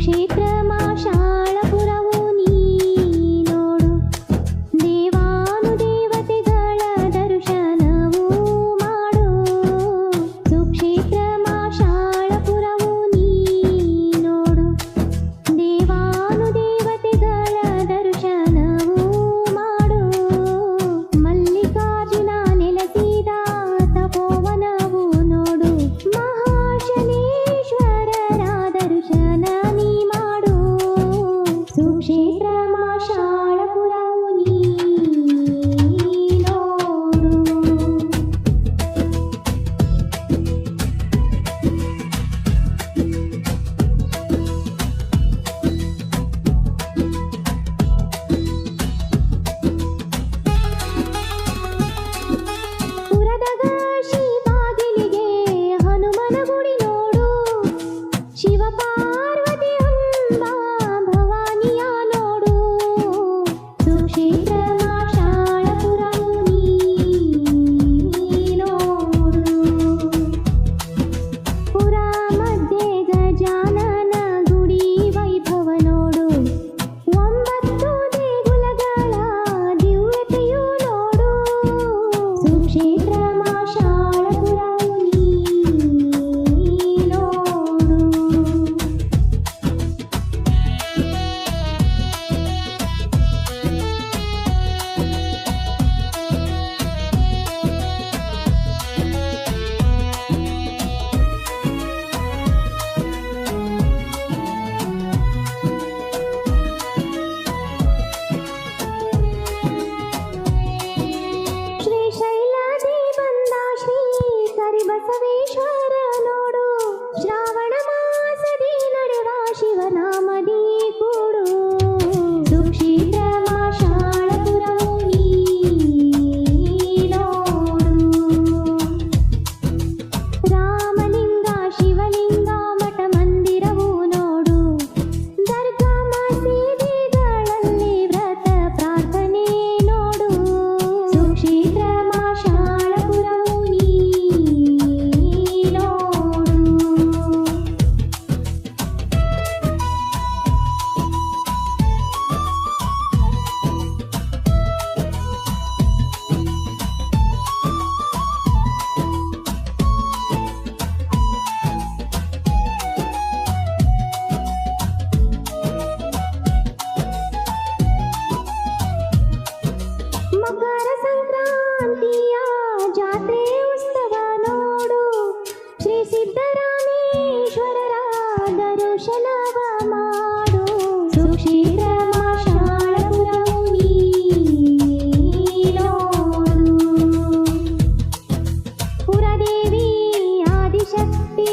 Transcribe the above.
ಸುಕ್ಷೇತ್ರ ಮಾಶಾಳಪುರವು ನೀ ನೋಡು, ದೇವಾನುದೇವತೆಗಳ ದರ್ಶನವೂ ಮಾಡು. ಸುಕ್ಷೇತ್ರ ಮಾಶಾಳಪುರವು ನೀ ನೋಡು, ದೇವಾನುದೇವತೆಗಳ ದರ್ಶನವೂ ಮಾಡು. ಮಲ್ಲಿಕಾರ್ಜುನ ನೆಲೆಸಿದ ತಪೋವನವು ನೋಡು, ಮಹಾಶನೇಶ್ವರರ ದರ್ಶನ ನೀ ಮಾಡು. ಸುಕ್ಷೇತ್ರ ಮಾಶಾಳಪುರವು ನೀ ನೋಡು. ಪುರದಗ ಶ್ರೀ ಬಾಗಿಲಿಗೆ ಹನುಮನ ಗುಡಿ ನೋಡು, ಶಿವ ಪಾರ್ವತಿ ಅಂಬಾ ಭವಾನಿಯ ನೋಡು. ಸುಕ್ಷೇತ್ರ ಮಾಶಾಳಪುರವು ನೀ ನೋಡು. ಪುರ ಮಧ್ಯೆ ಗಜಾನನ ಗುಡಿ ವೈಭವ ನೋಡು, 9 ದೇಗುಲಗಳ ದಿವ್ಯತೆಯು ನೋಡು. ಸುಕ್ಷೇತ್ರ ಮಾಶಾಳಪುರವು ನೀ ನೋಡು. ಶ್ರೀಶೈಲದಿ ಬಂದ ಶ್ರೀ ಕರಿಬಸವೇಶ್ವರ ನೋಡು, ಶ್ರಾವಣ ಮಾಸದಿ ನಡೆವ ಶಿವನಾಮದಿ ಕೂಡು. ಸುಕ್ಷೇತ್ರ ಮಾಶಾಳಪುರವು ನೀ ನೋಡು. ರಾಮಲಿಂಗ ಶಿವಲಿಂಗ ಮಠ ಮಂದಿರವು ನೋಡು, ದರ್ಗಾ ಮಸೀದಿಗಳಲ್ಲಿ ವ್ರತ ಪ್ರಾರ್ಥನೆ ನೋಡು. ಸುಕ್ಷೇತ್ರ ಮಾಶಾಳಪುರವು ನೀ ನೋಡು. ಮಕರ ಸಂಕ್ರಾಂತಿಯ ಜಾತ್ರೆ ಉತ್ಸವ ನೋಡು, ಶ್ರೀ ಸಿದ್ದರಾಮೇಶ್ವರರ ದರ್ಶನವ ಮಾಡು. ಸುಕ್ಷೇತ್ರ ಮಾಶಾಳಪುರವು ನೀ ನೋಡು. ಪುರದೇವಿ ಆದಿಶಕ್ತಿ